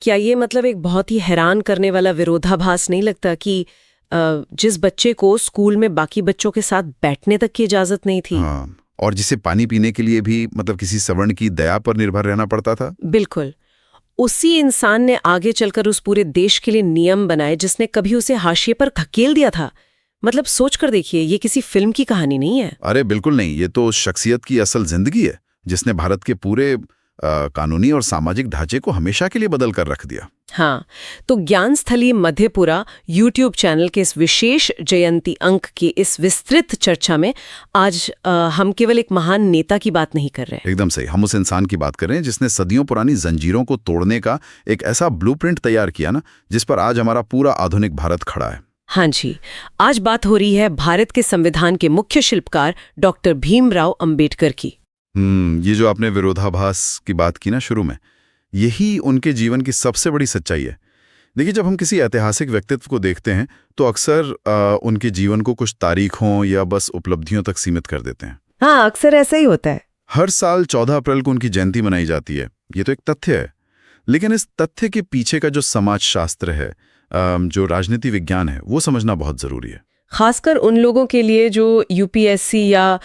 क्या ये मतलब एक बहुत ही हैरान करने वाला विरोधाभास नहीं लगता कि जिस बच्चे को स्कूल में बाकी बच्चों के साथ बैठने तक की इजाजत नहीं थी, हाँ, और जिसे पानी पीने के लिए भी मतलब किसी सवर्ण की दया पर निर्भर रहना पड़ता था। बिल्कुल, उसी इंसान ने आगे चलकर उस पूरे देश के लिए नियम बनाए जिसने कभी उसे हाशिए पर धकेल दिया था। मतलब सोच कर देखिए, ये किसी फिल्म की कहानी नहीं है। अरे बिल्कुल नहीं, ये तो उस शख्सियत की असल जिंदगी है जिसने भारत के पूरे कानूनी और सामाजिक ढांचे को हमेशा के लिए बदल कर रख दिया। हाँ, तो ज्ञानस्थली मधेपुरा यूट्यूब चैनल के इस विशेष जयंती अंक की इस विस्तृत चर्चा में आज हम केवल एक महान नेता की बात नहीं कर रहे। एकदम सही, हम उस इंसान की बात कर रहे हैं जिसने सदियों पुरानी जंजीरों को तोड़ने का एक ऐसा ब्लूप्रिंट तैयार किया ना, जिस पर आज हमारा पूरा आधुनिक भारत खड़ा है। हाँ जी, आज बात हो रही है भारत के संविधान के मुख्य शिल्पकार डॉक्टर भीमराव अंबेडकर की। ये जो आपने विरोधाभास की बात की ना शुरू में, यही उनके जीवन की सबसे बड़ी सच्चाई है। देखिए, जब हम किसी ऐतिहासिक व्यक्तित्व को देखते हैं तो अक्सर उनके जीवन को कुछ तारीखों या बस उपलब्धियों तक सीमित कर देते हैं। हाँ, अक्सर ऐसा ही होता है। हर साल 14 अप्रैल को उनकी जयंती मनाई जाती है, ये तो एक तथ्य है। लेकिन इस तथ्य के पीछे का जो समाजशास्त्र है, जो राजनीति विज्ञान है, वो समझना बहुत जरूरी है। खासकर उन लोगों के लिए जो यूपीएससी या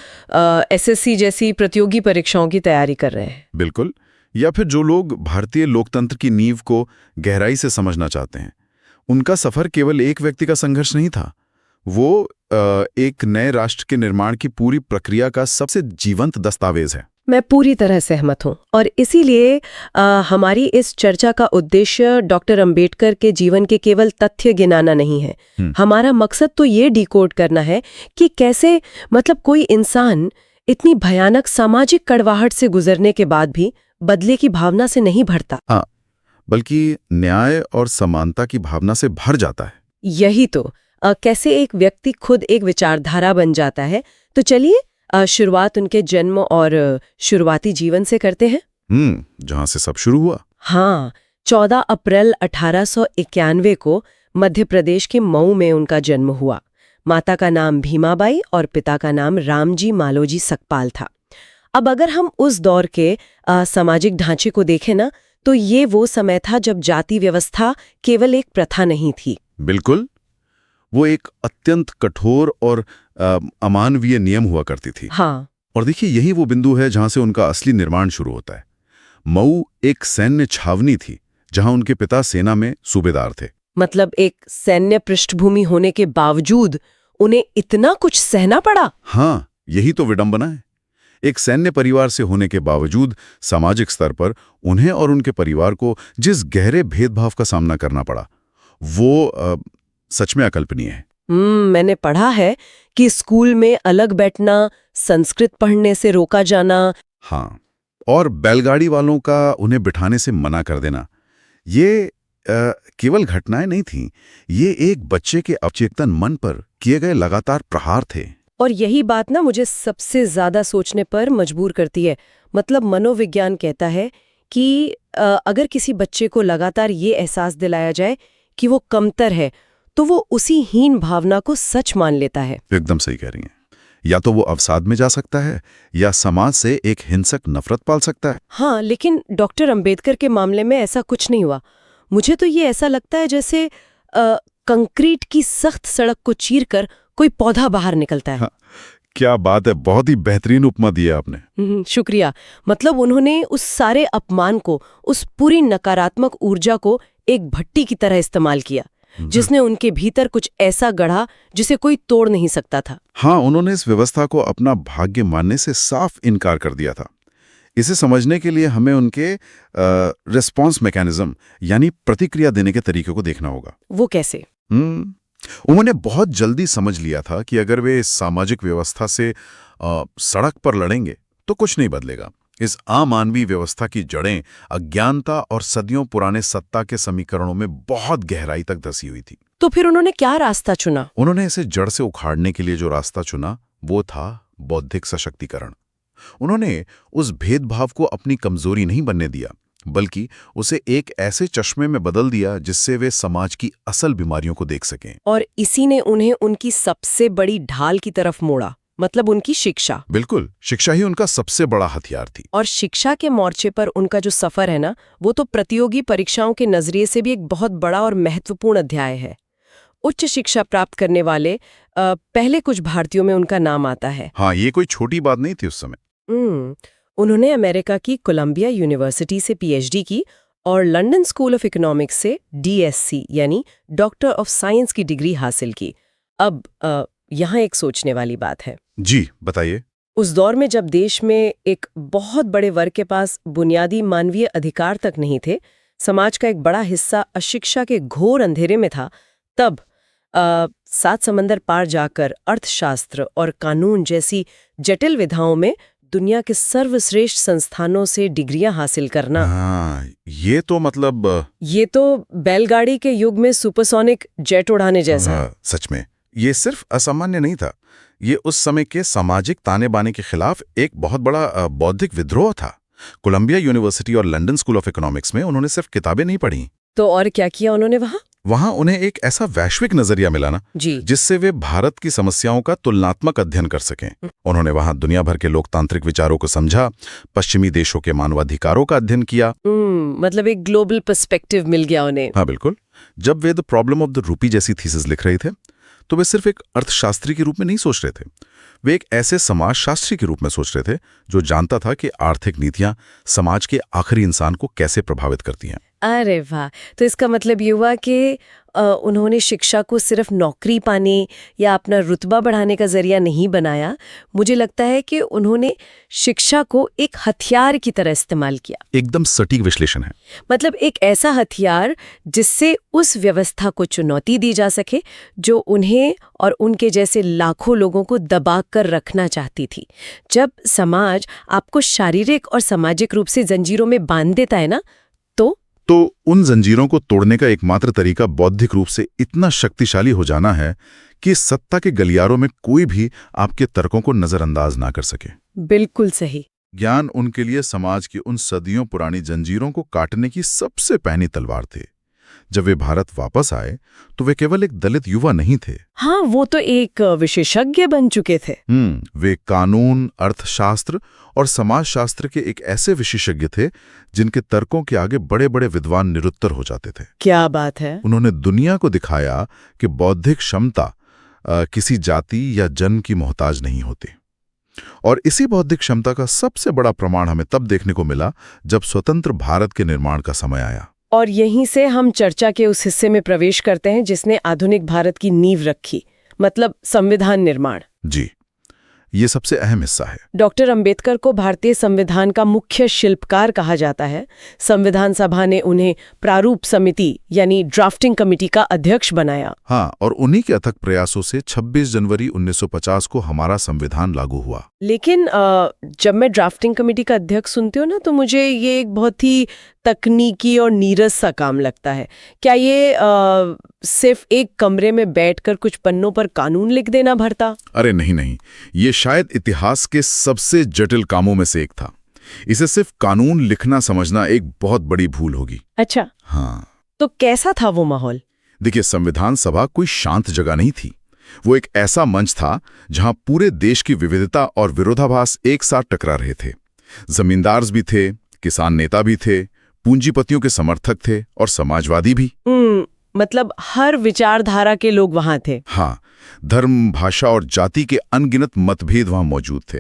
एसएससी जैसी प्रतियोगी परीक्षाओं की तैयारी कर रहे हैं। बिल्कुल, या फिर जो लोग भारतीय लोकतंत्र की नींव को गहराई से समझना चाहते हैं। उनका सफर केवल एक व्यक्ति का संघर्ष नहीं था, वो एक नए राष्ट्र के निर्माण की पूरी प्रक्रिया का सबसे जीवंत दस्तावेज है। मैं पूरी तरह सहमत हूँ और इसीलिए हमारी इस चर्चा का उद्देश्य डॉक्टर अंबेडकर के जीवन के केवल तथ्य गिनाना नहीं है। हमारा मकसद तो ये डिकोड करना है कि कैसे मतलब कोई इंसान इतनी भयानक सामाजिक कड़वाहट से गुजरने के बाद भी बदले की भावना से नहीं भरता। हाँ, बल्कि न्याय और समानता की भावना से भर जाता है। यही तो कैसे एक व्यक्ति खुद एक विचारधारा बन जाता है। तो चलिए शुरुआत उनके जन्म और शुरुआती जीवन से करते हैं। जहां से सब शुरू हुआ। हाँ, 14 अप्रैल 1891 को मध्य प्रदेश के मऊ में उनका जन्म हुआ। माता का नाम भीमाबाई और पिता का नाम रामजी मालोजी सकपाल था। अब अगर हम उस दौर के सामाजिक ढांचे को देखें ना, तो ये वो समय था जब जाति व्यवस्था केवल एक प्रथा नहीं थी। बिल्कुल, वो एक अत्यंत कठोर और अमानवीय नियम हुआ करती थी। हाँ, और देखिए, यही वो बिंदु है जहां से उनका असली निर्माण शुरू होता है। मऊ एक सैन्य छावनी थी जहां उनके पिता सेना में सूबेदार थे। मतलब एक सैन्य पृष्ठभूमि होने के बावजूद उन्हें इतना कुछ सहना पड़ा। हाँ, यही तो विडंबना है। एक सैन्य परिवार से होने के बावजूद सामाजिक स्तर पर उन्हें और उनके परिवार को जिस गहरे भेदभाव का सामना करना पड़ा, वो सच में अकल्पनीय है। मैंने पढ़ा है कि स्कूल में अलग बैठना, संस्कृत पढ़ने से रोका जाना। हाँ, और बैलगाड़ी वालों का उन्हें बिठाने से मना कर देना, ये केवल घटनाएं नहीं थीं, ये एक बच्चे के अवचेतन मन पर किए गए लगातार प्रहार थे। और यही बात ना मुझे सबसे ज्यादा सोचने पर मजबूर करती है। मतलब मनोविज्ञान कहता है कि अगर किसी बच्चे को लगातार ये एहसास दिलाया जाए कि वो कमतर है, तो वो उसी हीन भावना को सच मान लेता है। एकदम सही कह रही हैं। या तो वो अवसाद में जा सकता है या समाज से एक हिंसक नफरत पाल सकता है। हाँ, लेकिन डॉक्टर अंबेडकर के मामले में ऐसा कुछ नहीं हुआ। मुझे तो ये ऐसा लगता है जैसे कंक्रीट की सख्त सड़क को चीरकर कोई पौधा बाहर निकलता है। हाँ, क्या बात है, बहुत ही बेहतरीन उपमा दी है आपने। शुक्रिया। मतलब उन्होंने उस सारे अपमान को, उस पूरी नकारात्मक ऊर्जा को एक भट्टी की तरह इस्तेमाल किया, जिसने उनके भीतर कुछ ऐसा गढ़ा जिसे कोई तोड़ नहीं सकता था। हाँ, उन्होंने इस व्यवस्था को अपना भाग्य मानने से साफ इनकार कर दिया था। इसे समझने के लिए हमें उनके रिस्पॉन्स मैकेनिज्म यानी प्रतिक्रिया देने के तरीके को देखना होगा। वो कैसे? उन्होंने बहुत जल्दी समझ लिया था कि अगर वे इस सामाजिक व्यवस्था से सड़क पर लड़ेंगे तो कुछ नहीं बदलेगा। इस अमानवीय व्यवस्था की जड़ें अज्ञानता और सदियों पुराने सत्ता के समीकरणों में बहुत गहराई तक धसी हुई थी। तो फिर उन्होंने क्या रास्ता चुना? उन्होंने इसे जड़ से उखाड़ने के लिए जो रास्ता चुना वो था बौद्धिक सशक्तिकरण। उन्होंने उस भेदभाव को अपनी कमजोरी नहीं बनने दिया, बल्कि उसे एक ऐसे चश्मे में बदल दिया जिससे वे समाज की असल बीमारियों को देख सकें। और इसी ने उन्हें उनकी सबसे बड़ी ढाल की तरफ मोड़ा। मतलब उनकी शिक्षा। बिल्कुल, शिक्षा ही उनका सबसे बड़ा हथियार थी। और शिक्षा के मोर्चे पर उनका जो सफर है ना, वो तो प्रतियोगी परीक्षाओं के नजरिए से भी एक बहुत बड़ा और महत्वपूर्ण अध्याय है। उच्च शिक्षा प्राप्त करने वाले पहले कुछ भारतीयों में उनका नाम आता है। हाँ, ये कोई छोटी बात नहीं थी उस समय। उन्होंने अमेरिका की कोलंबिया यूनिवर्सिटी से पीएचडी की और लंदन स्कूल ऑफ इकोनॉमिक्स से डीएससी यानी डॉक्टर ऑफ साइंस की डिग्री हासिल की। अब यहाँ एक सोचने वाली बात है। जी, बताइए। उस दौर में जब देश में एक बहुत बड़े वर्ग के पास बुनियादी मानवीय अधिकार तक नहीं थे, समाज का एक बड़ा हिस्सा अशिक्षा के घोर अंधेरे में था, तब 7 समंदर पार जाकर अर्थशास्त्र और कानून जैसी जटिल विधाओं में दुनिया के सर्वश्रेष्ठ संस्थानों से डिग्रियां हासिल करना। हाँ, ये तो मतलब ये तो बैलगाड़ी के युग में सुपरसोनिक जेट उड़ाने जैसा। हाँ, सच में ये सिर्फ असामान्य नहीं था, ये उस समय के सामाजिक ताने बाने के खिलाफ एक बहुत बड़ा बौद्धिक विद्रोह था। कोलंबिया यूनिवर्सिटी और लंदन स्कूल ऑफ इकोनॉमिक्स में उन्होंने सिर्फ किताबें नहीं पढ़ी, तो और क्या किया उन्होंने वहाँ? वहां उन्हें एक ऐसा वैश्विक नजरिया मिला ना, जी। जिससे वे भारत की समस्याओं का तुलनात्मक अध्ययन कर सकें। उन्होंने वहां दुनिया भर के लोकतांत्रिक विचारों को समझा, पश्चिमी देशों के मानवाधिकारों का अध्ययन किया। मतलब एक ग्लोबल पर्सपेक्टिव मिल गया उन्हें। हाँ बिल्कुल। जब way the problem of the rupee जैसी थीसिस लिख रहे थे, तो वे सिर्फ एक अर्थशास्त्री के रूप में नहीं सोच रहे थे, वे एक ऐसे समाजशास्त्री के रूप में सोच रहे थे जो जानता था कि आर्थिक नीतियां समाज के आखिरी इंसान को कैसे प्रभावित करती हैं। अरे वाह, तो इसका मतलब ये हुआ कि उन्होंने शिक्षा को सिर्फ नौकरी पाने या अपना रुतबा बढ़ाने का जरिया नहीं बनाया। मुझे लगता है कि उन्होंने शिक्षा को एक हथियार की तरह इस्तेमाल किया। एकदम सटीक विश्लेषण है। मतलब एक ऐसा हथियार जिससे उस व्यवस्था को चुनौती दी जा सके जो उन्हें और उनके जैसे लाखों लोगों को दबा कर रखना चाहती थी। जब समाज आपको शारीरिक और सामाजिक रूप से जंजीरों में बांध देता है ना, तो उन जंजीरों को तोड़ने का एकमात्र तरीका बौद्धिक रूप से इतना शक्तिशाली हो जाना है कि सत्ता के गलियारों में कोई भी आपके तर्कों को नजरअंदाज ना कर सके। बिल्कुल सही। ज्ञान उनके लिए समाज की उन सदियों पुरानी जंजीरों को काटने की सबसे पहनी तलवार थे। जब वे भारत वापस आए तो वे केवल एक दलित युवा नहीं थे। हाँ, वो तो एक विशेषज्ञ बन चुके थे। वे कानून, अर्थशास्त्र और समाजशास्त्र के एक ऐसे विशेषज्ञ थे जिनके तर्कों के आगे बड़े बड़े विद्वान निरुत्तर हो जाते थे। क्या बात है। उन्होंने दुनिया को दिखाया कि बौद्धिक क्षमता किसी जाति या जन्म की मोहताज नहीं होती। और इसी बौद्धिक क्षमता का सबसे बड़ा प्रमाण हमें तब देखने को मिला जब स्वतंत्र भारत के निर्माण का समय आया। और यहीं से हम चर्चा के उस हिस्से में प्रवेश करते हैं जिसने आधुनिक भारत की नींव रखी, मतलब संविधान निर्माण। जी, ये सबसे अहम हिस्सा है। डॉक्टर अंबेडकर को भारतीय संविधान का मुख्य शिल्पकार कहा जाता है। संविधान सभा ने उन्हें प्रारूप समिति यानी ड्राफ्टिंग कमेटी का अध्यक्ष बनाया। हाँ, और उन्हीं के अथक प्रयासों से 26 जनवरी 1950 को हमारा संविधान लागू हुआ। लेकिन जब मैं ड्राफ्टिंग कमेटी का अध्यक्ष सुनती हूँ ना, तो मुझे ये एक बहुत ही तकनीकी और नीरस सा काम लगता है। क्या ये सिर्फ एक कमरे में बैठकर कुछ पन्नों पर कानून लिख देना भरता? अरे नहीं, ये शायद इतिहास के सबसे जटिल कामों में से एक था। इसे सिर्फ कानून लिखना समझना एक बहुत बड़ी भूल होगी। अच्छा, हाँ। तो कैसा था वो माहौल? देखिए, संविधान सभा कोई शांत जगह नहीं थी। वो एक ऐसा मंच था जहां पूरे देश की विविधता और विरोधाभास एक साथ टकरा रहे थे। जमींदार भी थे, किसान नेता भी थे, पूंजीपतियों के समर्थक थे और समाजवादी भी। मतलब हर विचारधारा के लोग वहां थे। हाँ, धर्म, भाषा और जाति के अनगिनत मतभेद वहां मौजूद थे।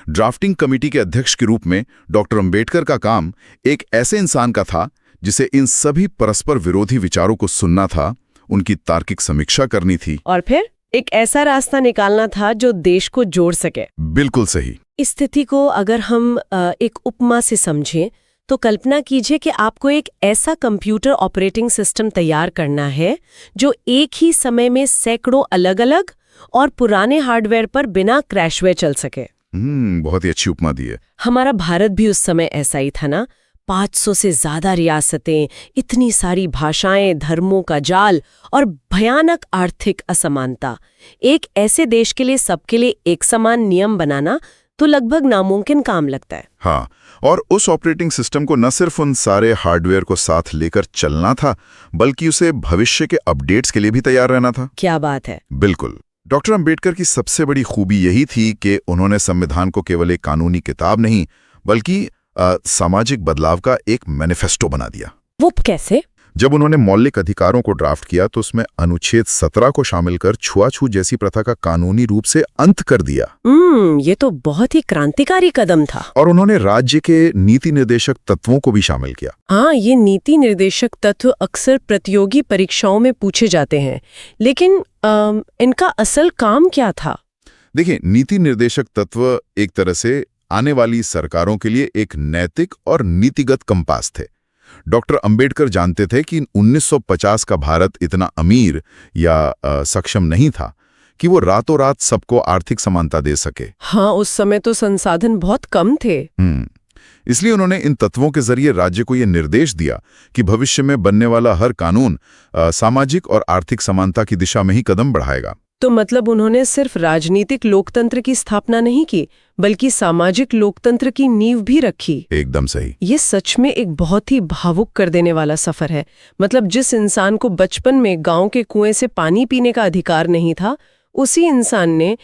ड्राफ्टिंग कमेटी के अध्यक्ष के रूप में डॉक्टर अंबेडकर का काम एक ऐसे इंसान का था जिसे इन सभी परस्पर विरोधी विचारों को सुनना था, उनकी तार्किक समीक्षा करनी थी और फिर एक ऐसा रास्ता निकालना था जो देश को जोड़ सके। बिल्कुल सही। इस स्थिति को अगर हम एक उपमा से समझें तो कल्पना कीजिए कि आपको एक ऐसा कंप्यूटर ऑपरेटिंग सिस्टम तैयार करना है जो एक ही समय में सैकड़ों अलग-अलग और पुराने हार्डवेयर पर बिना क्रैश हुए चल सके। बहुत ही अच्छी उपमा दी है। हमारा भारत भी उस समय ऐसा ही था ना। 500 से ज्यादा रियासतें, इतनी सारी भाषाएं, धर्मों का जाल और भयानक आर्थिक असमानता। एक ऐसे देश के लिए सबके लिए एक समान नियम बनाना तो लगभग नामुमकिन काम लगता है। हाँ, और उस ऑपरेटिंग सिस्टम को न सिर्फ उन सारे हार्डवेयर को साथ लेकर चलना था, बल्कि उसे भविष्य के अपडेट्स के लिए भी तैयार रहना था। क्या बात है। बिल्कुल। डॉक्टर अंबेडकर की सबसे बड़ी खूबी यही थी कि उन्होंने संविधान को केवल एक कानूनी किताब नहीं बल्कि सामाजिक बदलाव का एक मैनिफेस्टो बना दिया। वो कैसे? जब उन्होंने मौलिक अधिकारों को ड्राफ्ट किया तो उसमें अनुच्छेद 17 को शामिल कर छुआछूत जैसी प्रथा का कानूनी रूप से अंत कर दिया। ये तो बहुत ही क्रांतिकारी कदम था। और उन्होंने राज्य के नीति निर्देशक तत्वों को भी शामिल किया। हाँ, ये नीति निर्देशक तत्व अक्सर प्रतियोगी परीक्षाओं में पूछे जाते हैं, लेकिन इनका असल काम क्या था? देखिए, नीति निर्देशक तत्व एक तरह से आने वाली सरकारों के लिए एक नैतिक और नीतिगत कंपास थे। डॉक्टर अंबेडकर जानते थे कि 1950 का भारत इतना अमीर या सक्षम नहीं था कि वो रातों रात सबको आर्थिक समानता दे सके। हाँ, उस समय तो संसाधन बहुत कम थे। इसलिए उन्होंने इन तत्वों के जरिए राज्य को ये निर्देश दिया कि भविष्य में बनने वाला हर कानून सामाजिक और आर्थिक समानता की दिशा में ही कदम बढ़ाएगा। तो मतलब उन्होंने सिर्फ राजनीतिक लोकतंत्र की स्थापना नहीं की, बल्कि सामाजिक लोकतंत्र की नींव भी रखी। एकदम सही। ये सच में एक बहुत ही भावुक कर देने वाला सफर है। मतलब जिस इंसान को बचपन में गांव के कुएं से पानी पीने का अधिकार नहीं था, उसी इंसान ने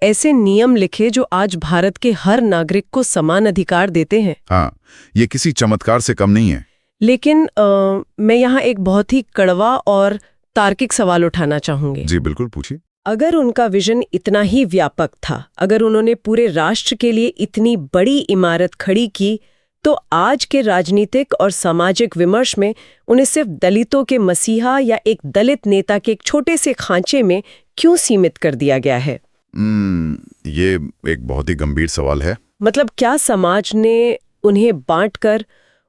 ऐसे नियम लिखे जो आज भारत के हर नागरिक को समान अधिकार देते हैं। हाँ, ये किसी चमत्कार से कम नहीं है। लेकिन मैं यहाँ एक बहुत ही कड़वा और तार्किक सवाल उठाना चाहूंगी। जी बिल्कुल, पूछिए। अगर उनका विजन इतना ही व्यापक था, अगर उन्होंने पूरे राष्ट्र के लिए इतनी बड़ी इमारत खड़ी की, तो आज के राजनीतिक और सामाजिक विमर्श में उन्हें सिर्फ दलितों के मसीहा या एक दलित नेता के एक छोटे से खांचे में क्यों सीमित कर दिया गया है? ये एक बहुत ही गंभीर सवाल है। मतलब क्या समाज ने उन्हें बांटकर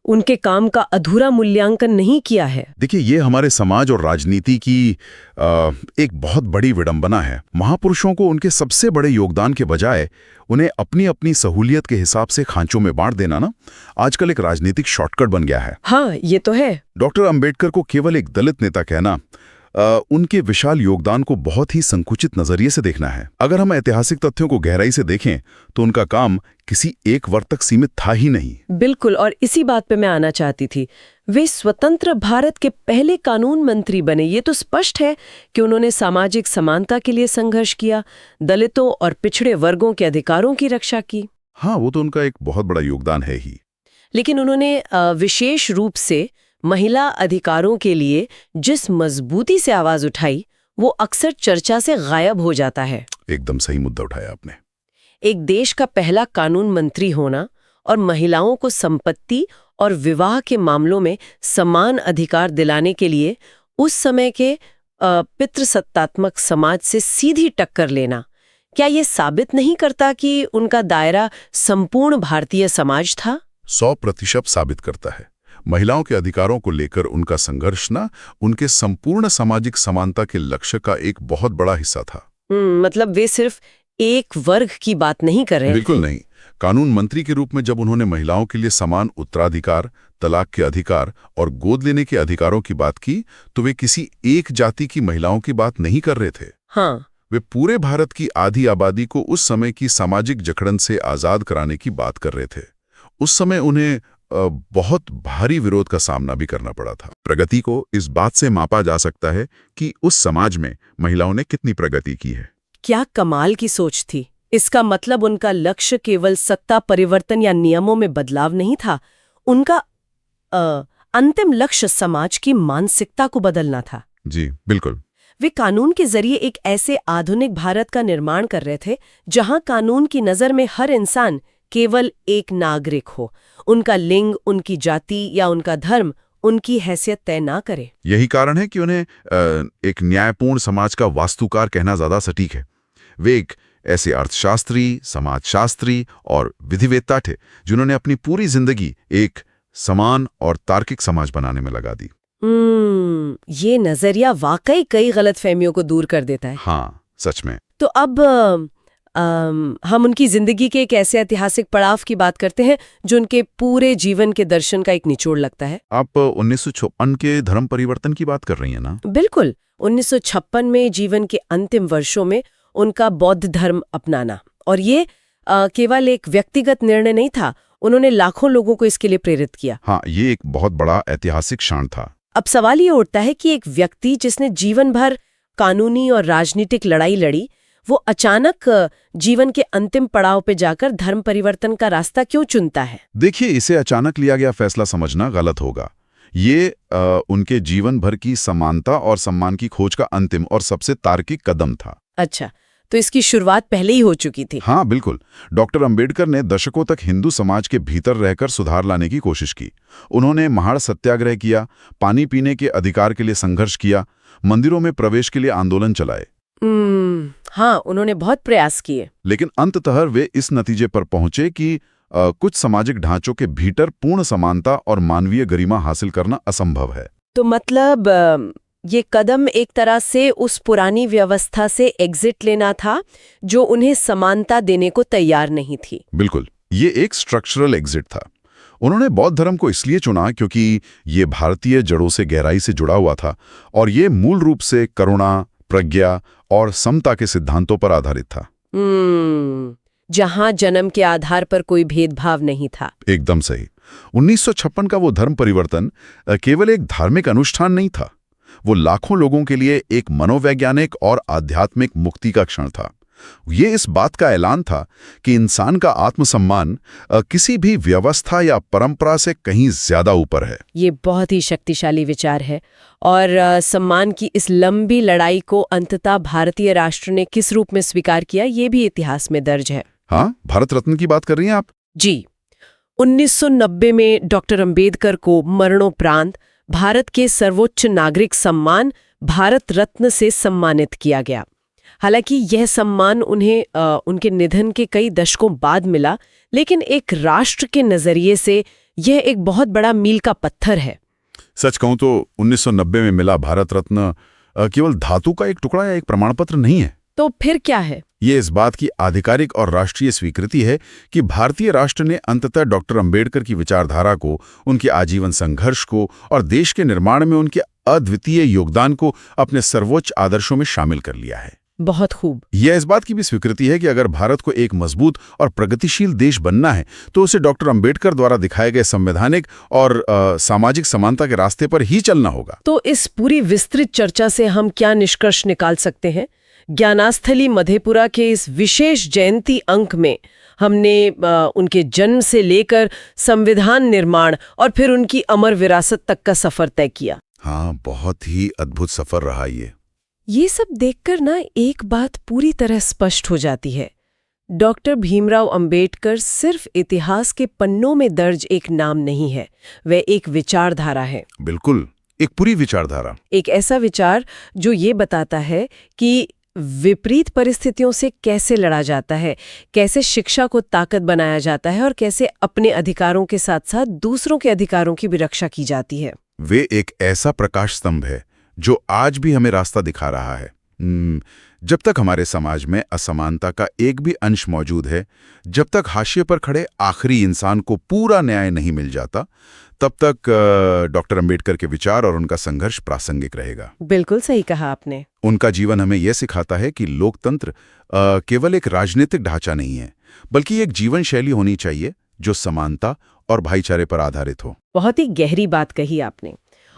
उनके काम का अधूरा मूल्यांकन नहीं किया है? देखिए, ये हमारे समाज और राजनीति की एक बहुत बड़ी विडंबना है। महापुरुषों को उनके सबसे बड़े योगदान के बजाय उन्हें अपनी अपनी सहूलियत के हिसाब से खांचों में बांट देना ना आजकल एक राजनीतिक शॉर्टकट बन गया है। हाँ, ये तो है। डॉक्टर अंबेडकर को केवल एक दलित नेता कहना उनके विशाल योगदान को बहुत ही संकुचित नजरिए से देखना है। अगर हम ऐतिहासिक तथ्यों को गहराई से देखें तो उनका काम किसी एक वर्ग तक सीमित था ही नहीं। बिल्कुल, और इसी बात पे मैं आना चाहती थी। वे स्वतंत्र भारत के पहले कानून मंत्री बने। ये तो स्पष्ट है कि उन्होंने सामाजिक समानता के लिए संघर्ष किया, दलितों और पिछड़े वर्गों के अधिकारों की रक्षा की। हाँ, वो तो उनका एक बहुत बड़ा योगदान है ही। लेकिन उन्होंने विशेष रूप से महिला अधिकारों के लिए जिस मजबूती से आवाज उठाई, वो अक्सर चर्चा से गायब हो जाता है। एकदम सही मुद्दा उठाया आपने। एक देश का पहला कानून मंत्री होना और महिलाओं को संपत्ति और विवाह के मामलों में समान अधिकार दिलाने के लिए उस समय के पितृसत्तात्मक समाज से सीधी टक्कर लेना, क्या ये साबित नहीं करता कि उनका दायरा संपूर्ण भारतीय समाज था? 100% साबित करता है। महिलाओं के अधिकारों को लेकर उनका संघर्ष ना उनके संपूर्ण सामाजिक समानता के लक्ष्य का एक बहुत बड़ा हिस्सा था। मतलब वे सिर्फ एक वर्ग की बात नहीं कर रहे। बिल्कुल नहीं। कानून मंत्री के रूप में जब उन्होंने महिलाओं के लिए समान उत्तराधिकार, तलाक के अधिकार और गोद लेने के अधिकारों की बात की, तो वे किसी एक जाति की महिलाओं की बात नहीं कर रहे थे। हाँ, वे पूरे भारत की आधी आबादी को उस समय की सामाजिक जकड़न से आजाद कराने की बात कर रहे थे। उस समय उन्हें बहुत भारी विरोध का सामना भी करना पड़ा था। प्रगति को इस बात से मापा जा सकता है कि उस समाज में महिलाओं ने कितनी प्रगति की है। क्या कमाल की सोच थी। इसका मतलब उनका लक्ष्य केवल सत्ता परिवर्तन या नियमों में बदलाव नहीं था। उनका अंतिम लक्ष्य समाज की मानसिकता को बदलना था। जी बिल्कुल। वे कानून के जरिए एक ऐसे आधुनिक भारत का निर्माण कर रहे थे जहां कानून की नजर में हर इंसान केवल एक नागरिक हो, उनका लिंग, उनकी जाति या उनका धर्म उनकी हैसियत तय ना करे। यही कारण है कि उन्हें एक न्यायपूर्ण समाज का वास्तुकार कहना ज्यादा सटीक है। वे एक ऐसे अर्थशास्त्री, समाजशास्त्री और विधिवेत्ता थे जिन्होंने अपनी पूरी जिंदगी एक समान और तार्किक समाज बनाने में लगा दी। ये नजरिया वाकई कई गलतफहमियों को दूर कर देता है। हाँ, सच में। तो अब हम उनकी जिंदगी के एक ऐसे ऐतिहासिक पड़ाव की बात करते हैं जो उनके पूरे जीवन के दर्शन का एक निचोड़ लगता है। आप 1956 के धर्म परिवर्तन की बात कर रही हैं ना? बिल्कुल। 1956 में जीवन के अंतिम वर्षों में उनका बौद्ध धर्म अपनाना, और ये केवल एक व्यक्तिगत निर्णय नहीं था, उन्होंने लाखों लोगों को इसके लिए प्रेरित किया। हाँ, ये एक बहुत बड़ा ऐतिहासिक क्षण था। अब सवाल ये उठता है कि एक व्यक्ति जिसने जीवन भर कानूनी और राजनीतिक लड़ाई लड़ी, वो अचानक जीवन के अंतिम पड़ाव पे जाकर धर्म परिवर्तन का रास्ता क्यों चुनता है? देखिए, इसे अचानक लिया गया फैसला समझना गलत होगा। ये उनके जीवन भर की समानता और सम्मान की खोज का अंतिम और सबसे तार्किक कदम था। अच्छा, तो इसकी शुरुआत पहले ही हो चुकी थी। हाँ, बिल्कुल। डॉक्टर अंबेडकर ने दशकों तक हिंदू समाज के भीतर रहकर सुधार लाने की कोशिश की। उन्होंने महाड़ सत्याग्रह किया, पानी पीने के अधिकार के लिए संघर्ष किया, मंदिरों में प्रवेश के लिए आंदोलन चलाए। हाँ, उन्होंने बहुत प्रयास किए। लेकिन अंततः वे इस नतीजे पर पहुंचे कि कुछ सामाजिक ढांचों के भीतर पूर्ण समानता और मानवीय गरिमा हासिल करना असंभव है। तो मतलब ये कदम एक तरह से उस पुरानी व्यवस्था से एग्जिट लेना था जो उन्हें समानता देने को तैयार नहीं थी। बिल्कुल, ये एक स्ट्रक्चरल एग्जिट था। उन्होंने बौद्ध धर्म को इसलिए चुना क्योंकि ये भारतीय जड़ों से गहराई से जुड़ा हुआ था और ये मूल रूप से करुणा, प्रज्ञा और समता के सिद्धांतों पर आधारित था। जहां जन्म के आधार पर कोई भेदभाव नहीं था। एकदम सही। 1956 का वो धर्म परिवर्तन केवल एक धार्मिक अनुष्ठान नहीं था, वो लाखों लोगों के लिए एक मनोवैज्ञानिक और आध्यात्मिक मुक्ति का क्षण था। ये इस बात का ऐलान था कि इंसान का आत्मसम्मान किसी भी व्यवस्था या परंपरा से कहीं ज्यादा ऊपर है। ये बहुत ही शक्तिशाली विचार है और सम्मान की इस लंबी लड़ाई को अंततः भारतीय राष्ट्र ने किस रूप में स्वीकार किया, ये भी इतिहास में दर्ज है। हाँ, भारत रत्न की बात कर रही हैं आप? जी। 1990 में डॉक्टर अंबेडकर को मरणोपरांत भारत के सर्वोच्च नागरिक सम्मान भारत रत्न से सम्मानित किया गया। हालांकि यह सम्मान उन्हें उनके निधन के कई दशकों बाद मिला, लेकिन एक राष्ट्र के नजरिए से यह एक बहुत बड़ा मील का पत्थर है। सच कहूं तो 1990 में मिला भारत रत्न केवल धातु का एक टुकड़ा या एक प्रमाण पत्र नहीं है। तो फिर क्या है? ये इस बात की आधिकारिक और राष्ट्रीय स्वीकृति है कि भारतीय राष्ट्र ने अंततः डॉक्टर अंबेडकर की विचारधारा को, उनके आजीवन संघर्ष को और देश के निर्माण में उनके अद्वितीय योगदान को अपने सर्वोच्च आदर्शों में शामिल कर लिया है। बहुत खूब। यह इस बात की भी स्वीकृति है कि अगर भारत को एक मजबूत और प्रगतिशील देश बनना है तो उसे डॉक्टर अंबेडकर द्वारा दिखाए गए संवैधानिक और सामाजिक समानता के रास्ते पर ही चलना होगा। तो इस पूरी विस्तृत चर्चा से हम क्या निष्कर्ष निकाल सकते हैं? ज्ञानास्थली मधेपुरा के इस विशेष जयंती अंक में हमने उनके जन्म से लेकर संविधान निर्माण और फिर उनकी अमर विरासत तक का सफर तय किया। हाँ, बहुत ही अद्भुत सफर रहा ये सब देखकर ना एक बात पूरी तरह स्पष्ट हो जाती है। डॉक्टर भीमराव अंबेडकर सिर्फ इतिहास के पन्नों में दर्ज एक नाम नहीं है, वह एक विचारधारा है। बिल्कुल, एक पूरी विचारधारा। एक ऐसा विचार जो ये बताता है कि विपरीत परिस्थितियों से कैसे लड़ा जाता है, कैसे शिक्षा को ताकत बनाया जाता है और कैसे अपने अधिकारों के साथ साथ दूसरों के अधिकारों की भी रक्षा की जाती है। वे एक ऐसा प्रकाश स्तंभ है जो आज भी हमें रास्ता दिखा रहा है। जब तक हमारे समाज में असमानता का एक भी अंश मौजूद है, जब तक हाशिए पर खड़े आखिरी इंसान को पूरा न्याय नहीं मिल जाता, तब तक डॉक्टर अंबेडकर के विचार और उनका संघर्ष प्रासंगिक रहेगा। बिल्कुल सही कहा आपने। उनका जीवन हमें यह सिखाता है कि लोकतंत्र केवल एक राजनीतिक ढांचा नहीं है, बल्कि एक जीवन शैली होनी चाहिए जो समानता और भाईचारे पर आधारित हो। बहुत ही गहरी बात कही आपने।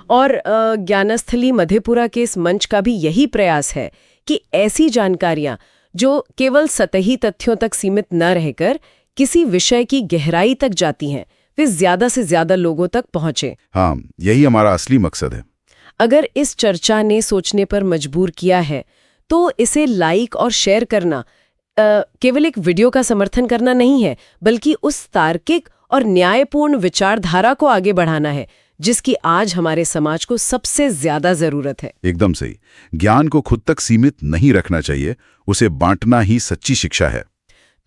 और ज्ञानस्थली मधेपुरा के इस मंच का भी यही प्रयास है कि ऐसी जानकारियां जो केवल सतही तथ्यों तक सीमित न रहकर किसी विषय की गहराई तक जाती हैं, वे ज्यादा से ज्यादा लोगों तक पहुंचे। हाँ, यही हमारा असली मकसद है। अगर इस चर्चा ने सोचने पर मजबूर किया है तो इसे लाइक और शेयर करना केवल एक वीडियो का समर्थन करना नहीं है, बल्कि उस तार्किक और न्यायपूर्ण विचारधारा को आगे बढ़ाना है जिसकी आज हमारे समाज को सबसे ज्यादा जरूरत है। एकदम सही। ज्ञान को खुद तक सीमित नहीं रखना चाहिए, उसे बांटना ही सच्ची शिक्षा है।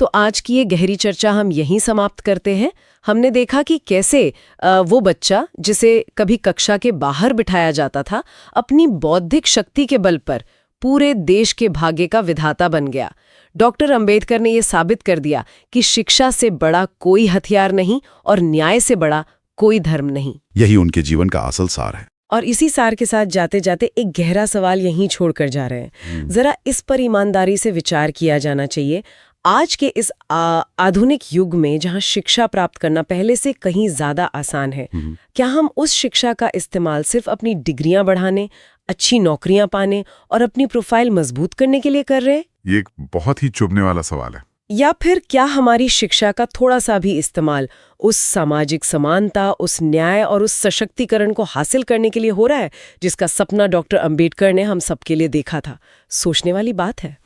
तो आज की ये गहरी चर्चा हम यहीं समाप्त करते हैं। हमने देखा कि कैसे वो बच्चा जिसे कभी कक्षा के बाहर बिठाया जाता था, अपनी बौद्धिक शक्ति के बल पर पूरे देश के भाग्य का विधाता बन गया। डॉक्टर अंबेडकर ने ये साबित कर दिया कि शिक्षा से बड़ा कोई हथियार नहीं और न्याय से बड़ा कोई धर्म नहीं। यही उनके जीवन का असल सार है। और इसी सार के साथ जाते जाते एक गहरा सवाल यहीं छोड़कर जा रहे हैं। जरा इस पर ईमानदारी से विचार किया जाना चाहिए। आज के इस आधुनिक युग में जहां शिक्षा प्राप्त करना पहले से कहीं ज्यादा आसान है, क्या हम उस शिक्षा का इस्तेमाल सिर्फ अपनी डिग्रियां बढ़ाने, अच्छी नौकरियां पाने और अपनी प्रोफाइल मजबूत करने के लिए कर रहे हैं? ये एक बहुत ही चुभने वाला सवाल है। या फिर क्या हमारी शिक्षा का थोड़ा सा भी इस्तेमाल उस सामाजिक समानता, उस न्याय और उस सशक्तिकरण को हासिल करने के लिए हो रहा है जिसका सपना डॉक्टर अंबेडकर ने हम सबके लिए देखा था? सोचने वाली बात है।